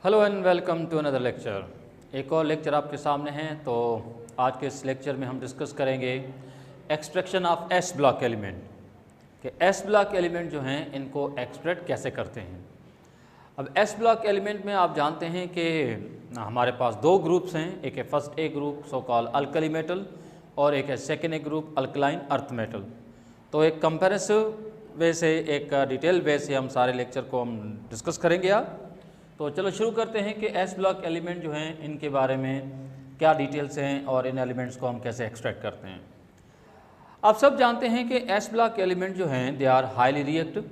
Hello and welcome to another lecture. एक और lecture आपके सामने है। तो आज के इस लेक्चर में हम डिस्कस करेंगे extraction of S block element कि एस ब्लॉक एलिमेंट जो हैं इनको एक्सट्रैक्ट कैसे करते हैं। अब एस ब्लॉक एलिमेंट में आप जानते हैं कि हमारे पास दो ग्रुप्स हैं, एक है first A group so call alkali metal और एक है second A group alkaline earth metal. तो एक कंपैरेटिव वे से, एक डिटेल वे से हम सारे लेक्चर को हम डिस्कस करेंगे आप। तो चलो शुरू करते हैं कि एस ब्लॉक एलिमेंट जो हैं इनके बारे में क्या डिटेल्स हैं और इन एलिमेंट्स को हम कैसे एक्सट्रैक्ट करते हैं। आप सब जानते हैं कि एस ब्लॉक एलिमेंट जो हैं दे आर हाईली रिएक्टिव।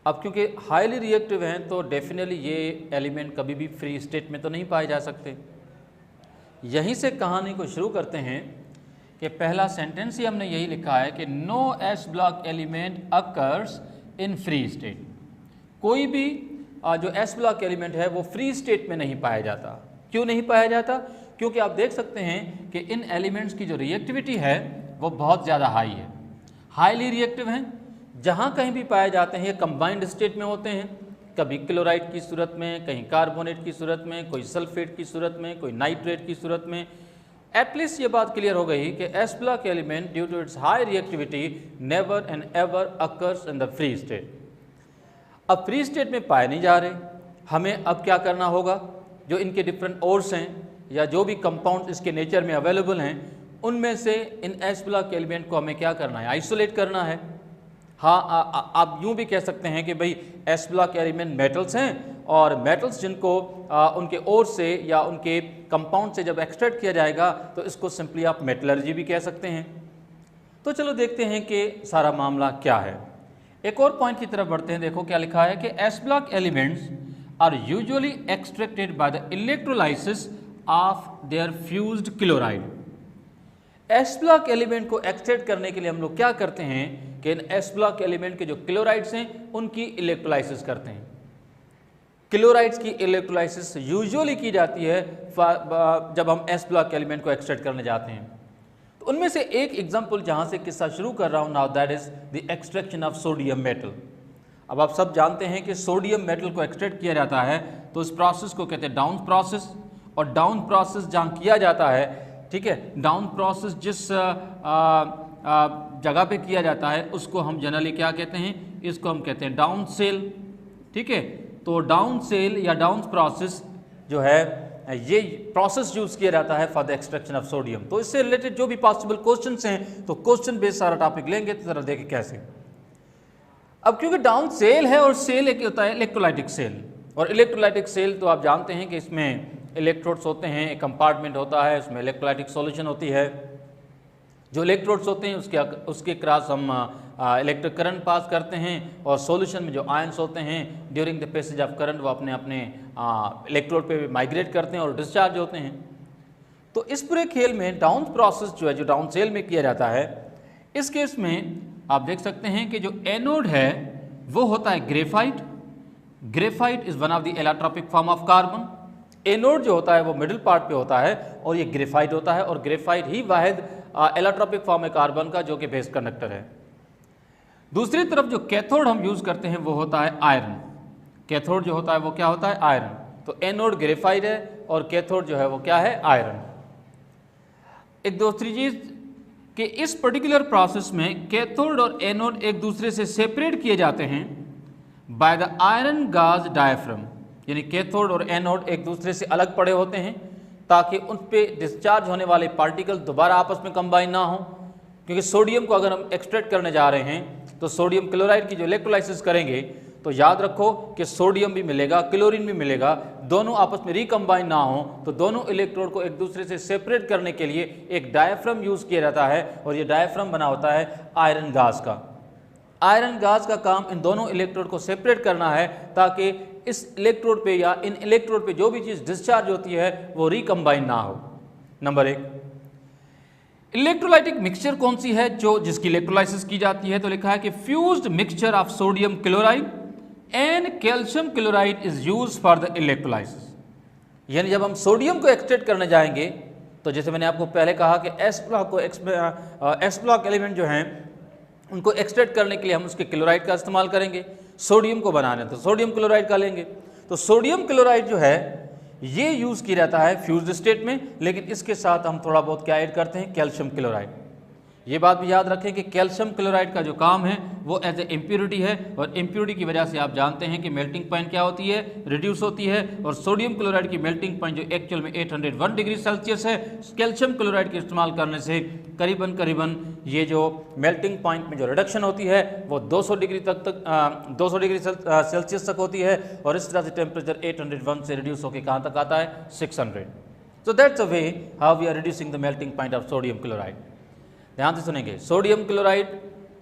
अब क्योंकि हाईली रिएक्टिव हैं तो डेफिनेटली ये एलिमेंट कभी भी फ्री स्टेट में तो नहीं पाए जा सकते। यहीं से कहानी को शुरू करते हैं कि पहला सेंटेंस ही हमने यही लिखा है कि no S block element occurs in free state. कोई भी जो एस ब्लॉक एलिमेंट है वो फ्री स्टेट में नहीं पाया जाता। क्यों नहीं पाया जाता? क्योंकि आप देख सकते हैं कि इन एलिमेंट्स की जो रिएक्टिविटी है वो बहुत ज़्यादा हाई है, हाईली रिएक्टिव हैं। जहाँ कहीं भी पाए जाते हैं ये कंबाइंड स्टेट में होते हैं, कभी क्लोराइड की सूरत में, कहीं कार्बोनेट की सूरत में, कोई सल्फेट की सूरत में, कोई नाइट्रेट की सूरत में। एटलीस्ट ये बात क्लियर हो गई कि S block element due to its high reactivity never and ever occurs in the free state. अब फ्री स्टेट में पाए नहीं जा रहे, हमें अब क्या करना होगा? जो इनके डिफरेंट ओर्स हैं या जो भी कंपाउंड्स इसके नेचर में अवेलेबल हैं उनमें से इन एस ब्लॉक एलिमेंट को हमें क्या करना है? आइसोलेट करना है। हाँ, आप यूँ भी कह सकते हैं कि भाई एस ब्लॉक एलिमेंट मेटल्स हैं और मेटल्स जिनको उनके ओर से या उनके कंपाउंड से जब एक्सट्रैक्ट किया जाएगा तो इसको सिंपली आप मेटलर्जी भी कह सकते हैं। तो चलो देखते हैं कि सारा मामला क्या है। एक और पॉइंट की तरफ बढ़ते हैं। देखो क्या लिखा है कि S block elements are usually extracted by the electrolysis of their fused chloride. S block element को एक्सट्रैक्ट करने के लिए हम लोग क्या करते हैं कि इन एस ब्लॉक एलिमेंट के जो क्लोराइड्स हैं उनकी इलेक्ट्रोलाइसिस करते हैं। क्लोराइड्स की इलेक्ट्रोलाइसिस यूजुअली की जाती है जब हम एस ब्लॉक एलिमेंट को एक्सट्रैक्ट करने जाते हैं। तो उनमें से एक एग्जाम्पल जहां से किस्सा शुरू कर रहा हूं now, that is the extraction of sodium metal. अब आप सब जानते हैं कि सोडियम मेटल को एक्सट्रैक्ट किया जाता है तो इस प्रोसेस को कहते हैं डाउन प्रोसेस। और डाउन प्रोसेस जहां किया जाता है, ठीक है, डाउन प्रोसेस जिस जगह पे किया जाता है उसको हम जनरली क्या कहते हैं? इसको हम कहते हैं डाउन सेल। ठीक है, तो डाउन सेल या डाउन प्रोसेस जो है ये प्रोसेस यूज किया जाता है for the extraction of sodium. तो इससे रिलेटेड जो भी पॉसिबल क्वेश्चंस हैं तो क्वेश्चन बेस्ड सारा टॉपिक लेंगे। तो जरा देखें कैसे। अब क्योंकि डाउन सेल है और सेल एक होता है इलेक्ट्रोलाइटिक सेल, और इलेक्ट्रोलाइटिक सेल तो आप जानते हैं कि इसमें इलेक्ट्रोड्स होते हैं, एक कंपार्टमेंट होता है, उसमें इलेक्ट्रोलाइटिक सॉल्यूशन होती है। जो इलेक्ट्रोड्स होते हैं उसके क्रॉस हम इलेक्ट्रिक करंट पास करते हैं और सॉल्यूशन में जो आयंस होते हैं during the passage of current वो अपने अपने इलेक्ट्रोड पे माइग्रेट करते हैं और डिस्चार्ज होते हैं। तो इस पूरे खेल में डाउन प्रोसेस जो है, जो डाउन सेल में किया जाता है, इस केस में आप देख सकते हैं कि जो एनोड है वो होता है graphite. Graphite is one of the allotropic form of carbon. Anode जो होता है वो मिडिल पार्ट पे होता है और ये ग्रेफाइट होता है, और ग्रेफाइट ही वाहिद एलोट्रोपिक फॉर्म है कार्बन का जो कि बेस कंडक्टर है। दूसरी तरफ जो कैथोड हम यूज करते हैं वो होता है आयरन। कैथोड जो होता है वो क्या होता है? आयरन। तो एनोड ग्रेफाइट है और कैथोड जो है वो क्या है? आयरन। एक दूसरी चीज कि इस पर्टिकुलर प्रोसेस में कैथोड और एनोड एक दूसरे से सेपरेट किए जाते हैं बाय द आयरन गाज डायफ्राम। यानी कैथोड और एनोड एक दूसरे से अलग पड़े होते हैं ताकि उन पे डिस्चार्ज होने वाले पार्टिकल दोबारा आपस में कंबाइन ना हो। क्योंकि सोडियम को अगर हम एक्सट्रैक्ट करने जा रहे हैं तो सोडियम क्लोराइड की जो इलेक्ट्रोलाइसिस करेंगे तो याद रखो कि सोडियम भी मिलेगा, क्लोरीन भी मिलेगा, दोनों आपस में रिकम्बाइन ना हो। तो दोनों इलेक्ट्रोड को एक दूसरे से सेपरेट करने के लिए एक डायफ्राम यूज किया जाता है और ये डायफ्राम बना होता है आयरन गाज का। आयरन गाज का काम इन दोनों इलेक्ट्रोड को सेपरेट करना है ताकि इस इलेक्ट्रोड पे या इन इलेक्ट्रोड पे जो भी चीज डिस्चार्ज होती है वो रिकम्बाइन ना हो। नंबर एक। इलेक्ट्रोलाइटिक मिक्सचर कौन सी है जो जिसकी इलेक्ट्रोलाइसिस की जाती है? तो लिखा है कि fused mixture of sodium chloride and calcium chloride is used for the electrolysis. यानी जब हम सोडियम को एक्सट्रैक्ट करने जाएंगे तो जैसे मैंने आपको पहले कहा कि एस ब्लॉक एलिमेंट जो हैं उनको एक्सट्रैक्ट करने के लिए हम उसके क्लोराइड का इस्तेमाल करेंगे। सोडियम को बनाना है तो सोडियम क्लोराइड का लेंगे। तो सोडियम क्लोराइड जो है ये यूज़ किया जाता है फ्यूज्ड स्टेट में, लेकिन इसके साथ हम थोड़ा बहुत क्या ऐड करते हैं, कैल्शियम क्लोराइड। ये बात भी याद रखें कि कैल्शियम क्लोराइड का जो काम है वो एज ए इम्प्योरिटी है, और इम्प्योरिटी की वजह से आप जानते हैं कि मेल्टिंग पॉइंट क्या होती है, रिड्यूस होती है। और सोडियम क्लोराइड की मेल्टिंग पॉइंट जो एक्चुअल में 801 डिग्री सेल्सियस है, कैल्शियम क्लोराइड के इस्तेमाल करने से करीबन ये जो मेल्टिंग पॉइंट में जो रिडक्शन होती है वो 200 डिग्री सेल्सियस तक होती है, और इस तरह से टेम्परेचर 801 से रिड्यूस होकर कहाँ तक आता है, 600। So that's a way how we are reducing the melting point of sodium chloride. ध्यान से सुनेंगे, sodium chloride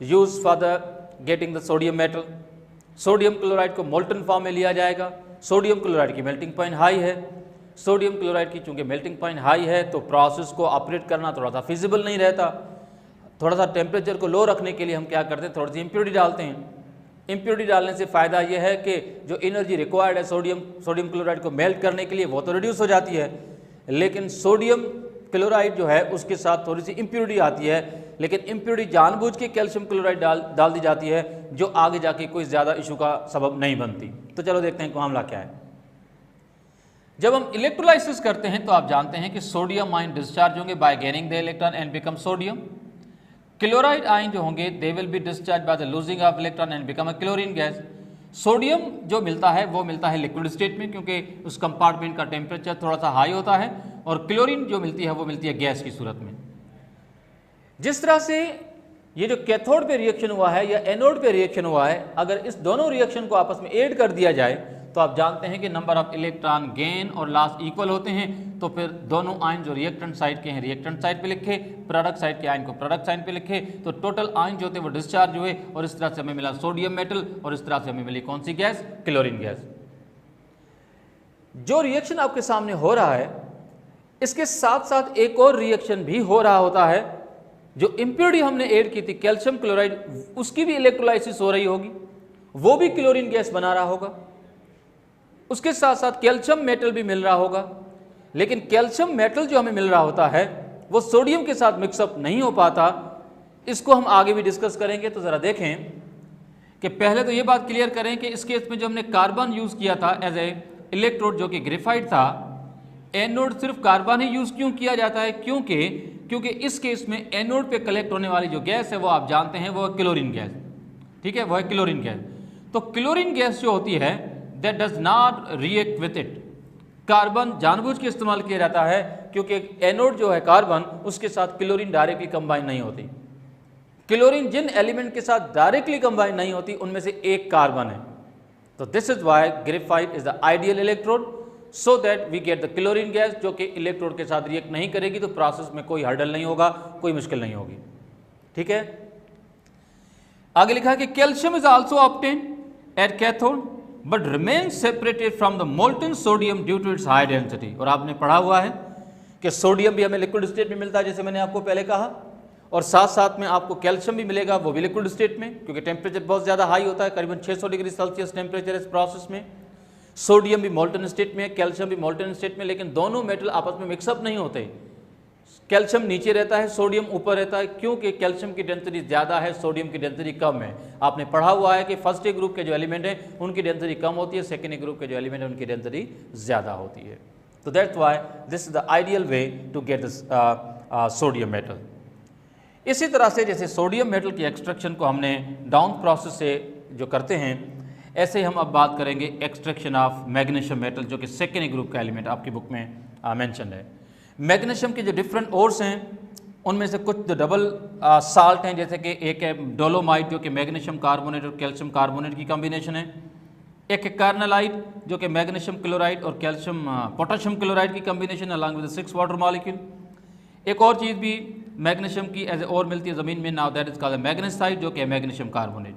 use for the getting the sodium metal. Sodium chloride को मोल्टन फॉर्म में लिया जाएगा। सोडियम क्लोराइड की मेल्टिंग पॉइंट हाई है। Sodium chloride की चूंकि मेल्टिंग पॉइंट हाई है तो प्रोसेस को ऑपरेट करना थोड़ा सा फिजिबल नहीं रहता। थोड़ा सा टेम्परेचर को लो रखने के लिए हम क्या करते हैं, थोड़ी सी इम्प्योरिटी डालते हैं। इम्प्योरिटी डालने से फ़ायदा यह है कि जो एनर्जी रिक्वायर्ड है सोडियम क्लोराइड को मेल्ट करने के लिए वो तो रिड्यूस हो जाती है, लेकिन सोडियम क्लोराइड जो है उसके साथ थोड़ी सी इम्प्योरिटी आती है, लेकिन इम्प्योरिटी जानबूझ के कैल्शियम क्लोराइड डाल दी जाती है, जो आगे जाके कोई ज़्यादा इशू का सबब नहीं बनती। तो चलो देखते हैं मामला क्या है। जब हम इलेक्ट्रोलाइसिस करते हैं तो आप जानते हैं कि सोडियम आयन डिस्चार्ज होंगे bye gaining the electron and become sodium. Chloride ion जो होंगे they will be discharge by the losing of electron and become a chlorine gas. Sodium जो मिलता है वो मिलता है लिक्विड स्टेट में, क्योंकि उस कंपार्टमेंट का टेम्परेचर थोड़ा सा हाई होता है, और क्लोरीन जो मिलती है वो मिलती है गैस की सूरत में। जिस तरह से ये जो कैथोड पे रिएक्शन हुआ है या एनोड पे रिएक्शन हुआ है, अगर इस दोनों रिएक्शन को आपस में ऐड कर दिया जाए तो आप जानते हैं कि नंबर ऑफ इलेक्ट्रॉन गेन और लॉस इक्वल होते हैं। तो फिर दोनों आयन जो रिएक्टेंट साइड के हैं रिएक्टेंट साइड पे लिखे, प्रोडक्ट साइड के आयन को प्रोडक्ट साइड पे लिखे, तो टोटल आयन जो थे वो डिस्चार्ज हुए, और इस तरह से हमें मिला सोडियम मेटल, और इस तरह से हमें मिली कौन सी गैस, क्लोरीन गैस। जो रिएक्शन आपके सामने हो रहा है इसके साथ साथ एक और रिएक्शन भी हो रहा होता है। जो इम्प्योरिटी हमने ऐड की थी कैल्शियम क्लोराइड, उसकी भी इलेक्ट्रोलाइसिस हो रही होगी, वो भी क्लोरीन गैस बना रहा होगा। उसके साथ साथ कैल्शियम मेटल भी मिल रहा होगा, लेकिन कैल्शियम मेटल जो हमें मिल रहा होता है वो सोडियम के साथ मिक्सअप नहीं हो पाता। इसको हम आगे भी डिस्कस करेंगे। तो ज़रा देखें कि पहले तो ये बात क्लियर करें कि इस केस में जो हमने कार्बन यूज़ किया था एज ए इलेक्ट्रोड जो कि ग्रेफाइट था, एनोड सिर्फ कार्बन ही यूज़ क्यों किया जाता है, क्योंकि इस केस में एनोड पे कलेक्ट होने वाली जो गैस है वो आप जानते हैं वो है क्लोरीन गैस। ठीक है, वो है क्लोरीन गैस। तो क्लोरीन गैस जो होती है that does not react with it. Carbon जानबूझ के इस्तेमाल किया जाता है क्योंकि एनोड जो है कार्बन, उसके साथ क्लोरीन डायरेक्टली कंबाइन नहीं होती। क्लोरीन जिन एलिमेंट के साथ डायरेक्टली कंबाइन नहीं होती उनमें से एक कार्बन है। तो this is why graphite is the ideal electrode, so that we get the chlorine gas जो कि इलेक्ट्रोड के साथ रिएक्ट नहीं करेगी, तो प्रोसेस में कोई हर्डल नहीं होगा, कोई मुश्किल नहीं होगी। ठीक है, आगे लिखा है कि calcium is also obtained at cathode but remain separated from the molten sodium due to its high density. और आपने पढ़ा हुआ है कि सोडियम भी हमें लिक्विड स्टेट में मिलता है, जैसे मैंने आपको पहले कहा, और साथ साथ में आपको कैल्शियम भी मिलेगा, वो भी लिक्विड स्टेट में, क्योंकि टेम्परेचर बहुत ज़्यादा हाई होता है, करीबन 600 डिग्री सेल्सियस टेम्परेचर इस प्रोसेस में। सोडियम भी मोल्टन स्टेट में है, कैल्शियम भी मोल्टन स्टेट में, लेकिन दोनों मेटल आपस में मिक्सअप नहीं होते। कैल्शियम नीचे रहता है, सोडियम ऊपर रहता है, क्योंकि कैल्शियम की डेंसिटी ज़्यादा है, सोडियम की डेंसिटी कम है। आपने पढ़ा हुआ है कि फर्स्ट ए ग्रुप के जो एलिमेंट हैं उनकी डेंसिटी कम होती है, सेकेंड ए ग्रुप के जो एलिमेंट हैं उनकी डेंसिटी ज़्यादा होती है। तो that's why this is the ideal way to get this sodium metal. इसी तरह से जैसे सोडियम मेटल की एक्सट्रैक्शन को हमने डाउन प्रोसेस से जो करते हैं, ऐसे हम अब बात करेंगे एक्सट्रैक्शन ऑफ मैग्नीशियम मेटल, जो कि सेकेंड ए ग्रुप का एलिमेंट आपकी बुक में मेंशन है। मैग्नीशियम के जो डिफरेंट ओर्स हैं उनमें से कुछ जो डबल साल्ट हैं, जैसे कि एक है डोलोमाइट जो कि मैग्नीशियम कार्बोनेट और कैल्शियम कार्बोनेट की कॉम्बिनेशन है, एक है कार्नालाइट जो कि मैग्नीशियम क्लोराइड और कैल्शियम पोटेशियम क्लोराइड की combination along with 6 water molecule. एक और चीज़ भी मैग्नीशियम की एज ए और मिलती है ज़मीन में, now that is called magnesite जो कि मैग्नीशियम कार्बोनेट।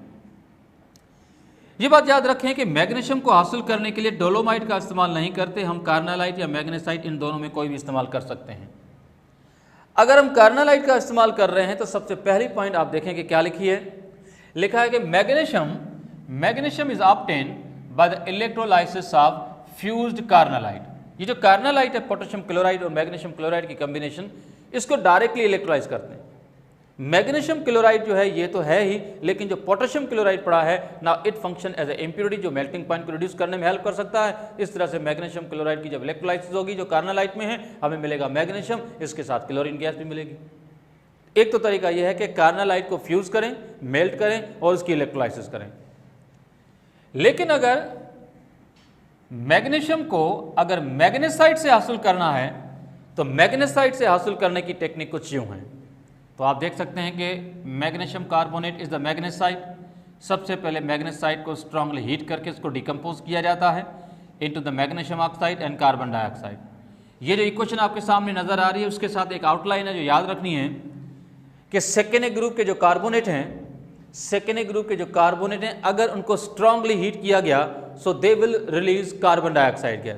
ये बात याद रखें कि मैग्नीशियम को हासिल करने के लिए डोलोमाइट का इस्तेमाल नहीं करते, हम कार्नालाइट या मैग्नेसाइट इन दोनों में कोई भी इस्तेमाल कर सकते हैं। अगर हम कार्नालाइट का इस्तेमाल कर रहे हैं तो सबसे पहली पॉइंट आप देखें कि क्या लिखी है, लिखा है कि magnesium is obtained by the electrolysis of fused carnallite. ये जो कार्नालाइट है पोटेशियम क्लोराइड और मैग्नीशियम क्लोराइड की कॉम्बिनेशन, इसको डायरेक्टली इलेक्ट्रोलाइज करते हैं। मैग्नीशियम क्लोराइड जो है ये तो है ही, लेकिन जो पोटेशियम क्लोराइड पड़ा है ना, it function as a impurity जो मेल्टिंग पॉइंट को रिड्यूस करने में हेल्प कर सकता है। इस तरह से मैग्नीशियम क्लोराइड की जब इलेक्ट्रोलाइसिस होगी जो कार्नालाइट में है, हमें मिलेगा मैग्नीशियम, इसके साथ क्लोरीन गैस भी मिलेगी। एक तो तरीका यह है कि कार्नालाइट को फ्यूज करें, मेल्ट करें और उसकी इलेक्ट्रोलाइसिस करें। लेकिन अगर मैग्नीशियम को अगर मैग्नेसाइट से हासिल करना है तो मैग्नेसाइट से हासिल करने की टेक्निक कुछ यूं है। तो आप देख सकते हैं कि magnesium carbonate is the magnesite. सबसे पहले मैग्नेसाइट को स्ट्रांगली हीट करके इसको डिकम्पोज किया जाता है into the magnesium oxide and carbon dioxide. ये जो इक्वेशन आपके सामने नजर आ रही है उसके साथ एक आउटलाइन है जो याद रखनी है कि सेकेंड ग्रुप के जो कार्बोनेट हैं, सेकेंड ग्रुप के जो कार्बोनेट हैं, अगर उनको स्ट्रांगली हीट किया गया so they will release carbon dioxide gas.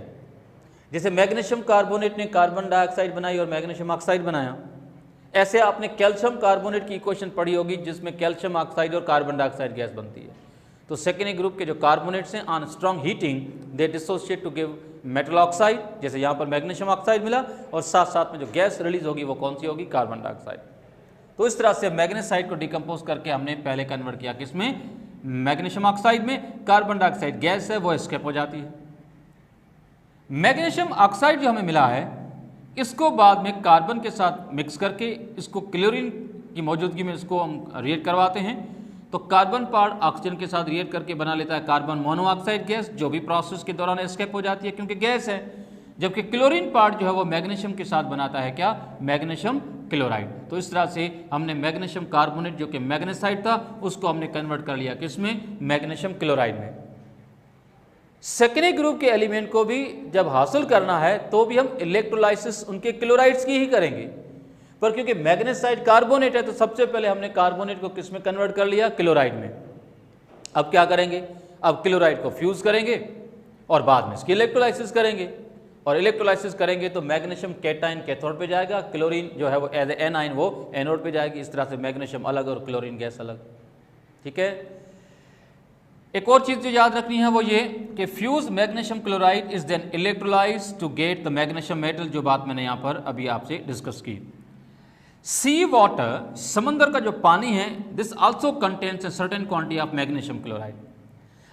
जैसे मैग्नीशियम कार्बोनेट ने कार्बन डाइऑक्साइड बनाई और मैग्नीशियम ऑक्साइड बनाया, ऐसे आपने कैल्शियम कार्बोनेट की इक्वेशन पढ़ी होगी जिसमें कैल्शियम ऑक्साइड और कार्बन डाइऑक्साइड गैस बनती है। तो सेकेंड ग्रुप के जो कार्बोनेट्स हैं on strong heating they dissociate to give metal oxide, जैसे यहाँ पर मैग्नीशियम ऑक्साइड मिला, और साथ साथ में जो गैस रिलीज होगी वो कौन सी होगी, कार्बन डाइऑक्साइड। तो इस तरह से मैग्नेसाइट को डिकम्पोज करके हमने पहले कन्वर्ट किया किसमें, मैग्नीशियम ऑक्साइड में। कार्बन डाइऑक्साइड गैस है वो एस्केप हो जाती है। मैग्नीशियम ऑक्साइड जो हमें मिला है इसको बाद में कार्बन के साथ मिक्स करके इसको क्लोरीन की मौजूदगी में इसको हम रिएक्ट करवाते हैं। तो कार्बन पार्ट ऑक्सीजन के साथ रिएक्ट करके बना लेता है कार्बन मोनोऑक्साइड गैस, जो भी प्रोसेस के दौरान एस्केप हो जाती है क्योंकि गैस है। जबकि क्लोरीन पार्ट जो है वो मैग्नीशियम के साथ बनाता है क्या, मैग्नीशियम क्लोराइड। तो इस तरह से हमने मैग्नीशियम कार्बोनेट जो कि मैग्नेसाइट था उसको हमने कन्वर्ट कर लिया किसमें, मैग्नीशियम क्लोराइड में। सेकेंड ग्रुप के एलिमेंट को भी जब हासिल करना है तो भी हम इलेक्ट्रोलाइसिस उनके क्लोराइड्स की ही करेंगे, पर क्योंकि मैग्नेसाइट कार्बोनेट है तो सबसे पहले हमने कार्बोनेट को किस में कन्वर्ट कर लिया, क्लोराइड में। अब क्या करेंगे, अब क्लोराइड को फ्यूज करेंगे और बाद में इसकी इलेक्ट्रोलाइसिस करेंगे, और इलेक्ट्रोलाइसिस करेंगे तो मैग्नीशियम कैटाइन कैथोड पे जाएगा, क्लोरीन जो है वो एज एनाइन वो एनोड पे जाएगी। इस तरह से मैग्नीशियम अलग और क्लोरीन गैस अलग। ठीक है। एक और चीज जो याद रखनी है वो ये कि fuse magnesium chloride is then electrolyse to get the magnesium metal, जो बात मैंने यहां पर अभी आपसे डिस्कस की। सी वाटर, समंदर का जो पानी है, this also contains a certain quantity of magnesium chloride.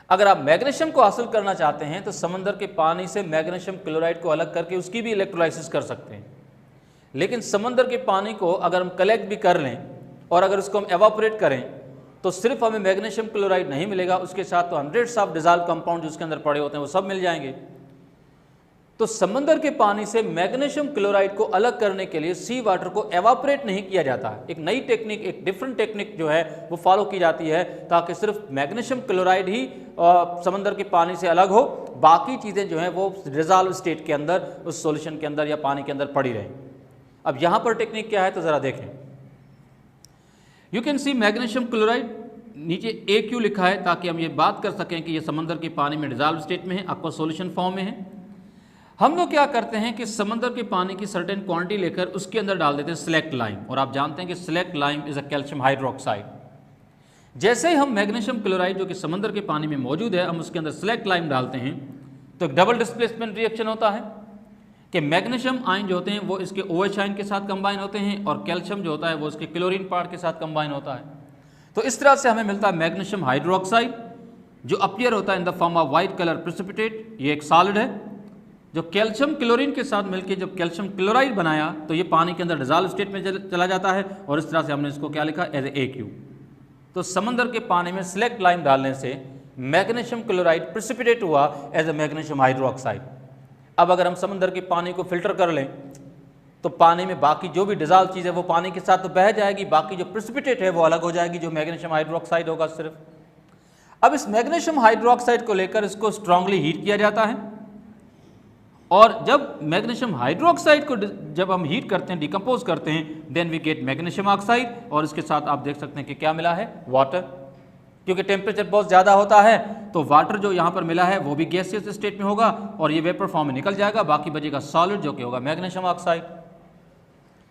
अगर आप मैग्नीशियम को हासिल करना चाहते हैं तो समंदर के पानी से मैग्नीशियम क्लोराइड को अलग करके उसकी भी इलेक्ट्रोलाइसिस कर सकते हैं। लेकिन समंदर के पानी को अगर हम कलेक्ट भी कर लें और अगर उसको हम एवापोरेट करें तो सिर्फ हमें मैग्नीशियम क्लोराइड नहीं मिलेगा, उसके साथ तो हंड्रेड्स ऑफ डिजॉल्व कंपाउंड जो उसके अंदर पड़े होते हैं वो सब मिल जाएंगे। तो समंदर के पानी से मैग्नीशियम क्लोराइड को अलग करने के लिए सी वाटर को एवापोरेट नहीं किया जाता है। एक नई टेक्निक, एक डिफरेंट टेक्निक जो है वो फॉलो की जाती है ताकि सिर्फ मैग्नीशियम क्लोराइड ही समंदर के पानी से अलग हो, बाकी चीज़ें जो हैं वो डिजॉल्व स्टेट के अंदर उस सॉल्यूशन के अंदर या पानी के अंदर पड़ी रहें। अब यहाँ पर टेक्निक क्या है तो ज़रा देखें। You can see magnesium chloride, नीचे AQ लिखा है ताकि हम ये बात कर सकें कि ये समंदर के पानी में डिजॉल्व स्टेट में है, aqueous सॉल्यूशन फॉर्म में है। हम लोग क्या करते हैं कि समंदर के पानी की सर्टेन क्वांटिटी लेकर उसके अंदर डाल देते हैं सिलेक्ट लाइम, और आप जानते हैं कि slaked lime is a calcium hydroxide. जैसे ही हम मैग्नीशियम क्लोराइड जो कि समंदर के पानी में मौजूद है हम उसके अंदर सिलेक्ट लाइम डालते हैं तो एक डबल डिस्प्लेसमेंट रिएक्शन होता है कि मैग्नीशियम आयन जो होते हैं वो इसके OH आयन के साथ कंबाइन होते हैं और कैल्शियम जो होता है वो इसके क्लोरीन पार्ट के साथ कंबाइन होता है। तो इस तरह से हमें मिलता है मैग्नीशियम हाइड्रोक्साइड जो अपीयर होता है in the form of white colour precipitate. ये एक सॉलिड है जो कैल्शियम क्लोरीन के साथ मिलकर जब कैल्शियम क्लोराइड बनाया तो ये पानी के अंदर डिजॉल्व स्टेट में चला जाता है, और इस तरह से हमने इसको क्या लिखा, एज AQ। तो समंदर के पानी में सिलेक्ट लाइम डालने से मैग्नीशियम क्लोराइड प्रेसिपिटेट हुआ एज ए मैग्नीशियम हाइड्रोक्साइड। अब अगर हम समंदर के पानी को फिल्टर कर लें तो पानी में बाकी जो भी डिजॉल्व चीज़ है वो पानी के साथ तो बह जाएगी, बाकी जो प्रेसिपिटेट है वो अलग हो जाएगी, जो मैग्नीशियम हाइड्रोक्साइड होगा सिर्फ। अब इस मैग्नीशियम हाइड्रोक्साइड को लेकर इसको स्ट्रांगली हीट किया जाता है, और जब मैग्नीशियम हाइड्रोक्साइड को जब हम हीट करते हैं, डिकम्पोज करते हैं, then we get magnesium oxide, और इसके साथ आप देख सकते हैं कि क्या मिला है, वाटर। क्योंकि टेम्परेचर बहुत ज़्यादा होता है तो वाटर जो यहाँ पर मिला है वो भी गैसियस स्टेट में होगा और ये वेपर फॉर्म में निकल जाएगा, बाकी बचेगा सॉलिड जो कि होगा मैग्नीशियम ऑक्साइड।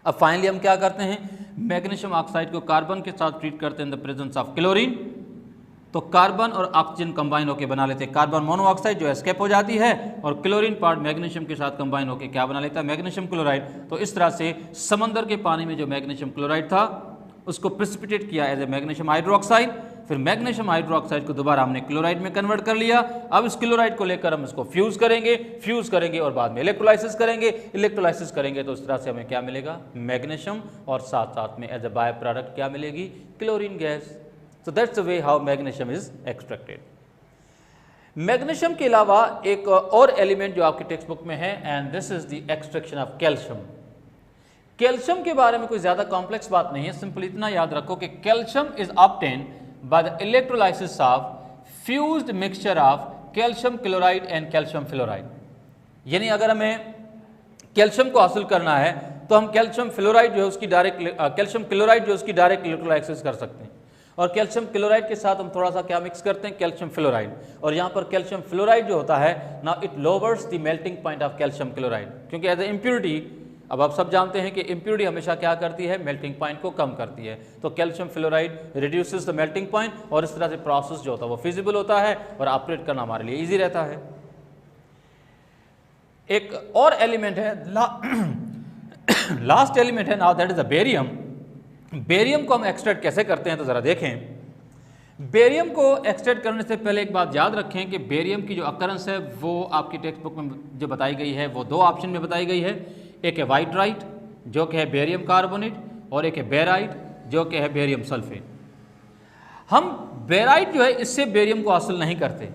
अब फाइनली हम क्या करते हैं, मैग्नीशियम ऑक्साइड को कार्बन के साथ ट्रीट करते हैं in the presence of chlorine, तो कार्बन और ऑक्सीजन कंबाइन होकर बना लेते हैं कार्बन मोनोऑक्साइड जो एस्केप हो जाती है, और क्लोरीन पार्ट मैग्नीशियम के साथ कंबाइन होकर क्या बना लेता है, मैग्नीशियम क्लोराइड। तो इस तरह से समंदर के पानी में जो मैग्नीशियम क्लोराइड था उसको प्रेसिपिटेट किया एज ए मैग्नीशियम हाइड्रोक्साइड, फिर मैग्नीशियम हाइड्रोक्साइड को दोबारा हमने क्लोराइड में कन्वर्ट कर लिया। अब इस क्लोराइड को लेकर हम इसको फ्यूज करेंगे और बाद में इलेक्ट्रोलाइसिस करेंगे तो इस तरह से हमें क्या मिलेगा, मैग्नीशियम, और साथ साथ में एज ए बाय प्रोडक्ट क्या मिलेगी, chlorine gas. So that's the way how magnesium is extracted. Magnesium के अलावा एक और एलिमेंट जो आपकी टेक्स्ट बुक में है, and this is the extraction of calcium. Calcium के बारे में कोई ज्यादा कॉम्प्लेक्स बात नहीं है, सिंपल इतना याद रखो कि calcium is obtain bye the electrolysis of fused mixture of calcium chloride and calcium fluoride. यानी अगर हमें कैल्शियम को हासिल करना है तो हम कैल्शियम क्लोराइड जो है उसकी डायरेक्ट इलेक्ट्रोलाइसिस कर सकते हैं, और कैल्शियम क्लोराइड के साथ हम थोड़ा सा क्या मिक्स करते हैं, कैल्शियम फ्लोराइड। और यहाँ पर कैल्शियम फ्लोराइड जो होता है now it louvers the melting point of calcium chloride, क्योंकि एज ए इम्प्योरिटी, अब आप सब जानते हैं कि इम्प्योरिटी हमेशा क्या करती है, मेल्टिंग पॉइंट को कम करती है। तो calcium fluoride reduces the melting point, और इस तरह से प्रोसेस जो होता है वो फिजिबल होता है और ऑपरेट करना हमारे लिए इजी रहता है। एक और एलिमेंट है, लास्ट एलिमेंट है now, that is the barium. Barium को हम एक्सट्रैक्ट कैसे करते हैं तो जरा देखें। बेरियम को एक्सट्रैक्ट करने से पहले एक बात याद रखें कि बेरियम की जो अकरेंस है वो आपकी टेक्स्ट बुक में जो बताई गई है वो दो ऑप्शन में बताई गई है। एक है वाइटराइट जो कि है बेरियम कार्बोनेट, और एक है बेराइट जो कि है बेरियम सल्फेट। हम बेराइट जो है इससे बेरियम को हासिल नहीं करते,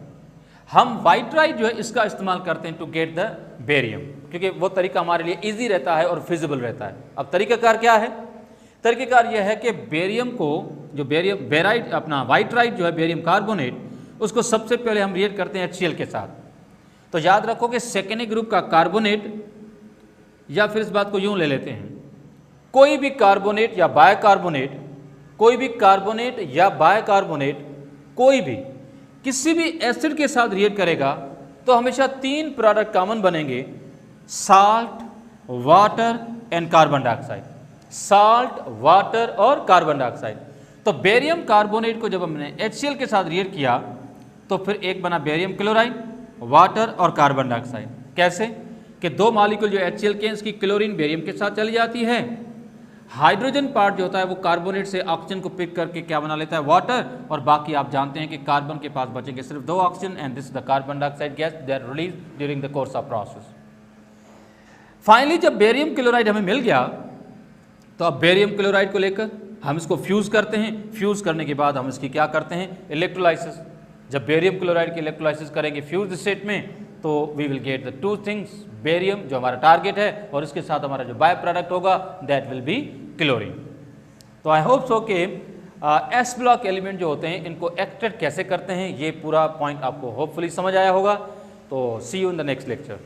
हम वाइटराइट जो है इसका इस्तेमाल करते हैं टू गेट द बेरियम, क्योंकि वो तरीका हमारे लिए इजी रहता है और फिजिबल रहता है। अब तरीकाकार क्या है, तरीकाकार यह है कि बेरियम को जो बेराइट अपना वाइटराइट जो है बेरियम कार्बोनेट, उसको सबसे पहले हम रिएक्ट करते हैं HCl के साथ। तो याद रखो कि सेकेंडरी ग्रुप का कार्बोनेट, या फिर इस बात को यूं ले लेते हैं, कोई भी कार्बोनेट या बायकार्बोनेट, कोई भी किसी भी एसिड के साथ रिएक्ट करेगा तो हमेशा तीन प्रोडक्ट कॉमन बनेंगे, salt, water and carbon dioxide. Salt, water और कार्बन डाइऑक्साइड। तो बेरियम कार्बोनेट को जब हमने HCl के साथ रिएक्ट किया तो फिर एक बना बेरियम क्लोराइड, वाटर और कार्बन डाइऑक्साइड। कैसे कि दो मॉलिक्यूल जो HCl के हैं इसकी क्लोरीन बेरियम के साथ चली जाती है, हाइड्रोजन पार्ट जो होता है वो कार्बोनेट से ऑक्सीजन को पिक करके क्या बना लेता है, वाटर, और बाकी आप जानते हैं कि कार्बन के पास बचेंगे सिर्फ दो oxygen, and this the carbon dioxide gas they are release during the course of process. Finally जब बेरियम क्लोराइड हमें मिल गया तो अब बेरियम क्लोराइड को लेकर हम इसको फ्यूज करते हैं। फ्यूज करने के बाद हम इसकी क्या करते हैं, इलेक्ट्रोलाइसिस। जब बेरियम क्लोराइड की इलेक्ट्रोलाइसिस करेंगे फ्यूज स्टेट में तो we will get the two things, barium जो हमारा टारगेट है और इसके साथ हमारा जो बाय प्रोडक्ट होगा दैट विल बी क्लोरीन। तो आई होप सो कि एस ब्लॉक एलिमेंट जो होते हैं इनको एक्सट्रैक्ट कैसे करते हैं ये पूरा पॉइंट आपको होपफुली समझ आया होगा। तो see you in the next lecture.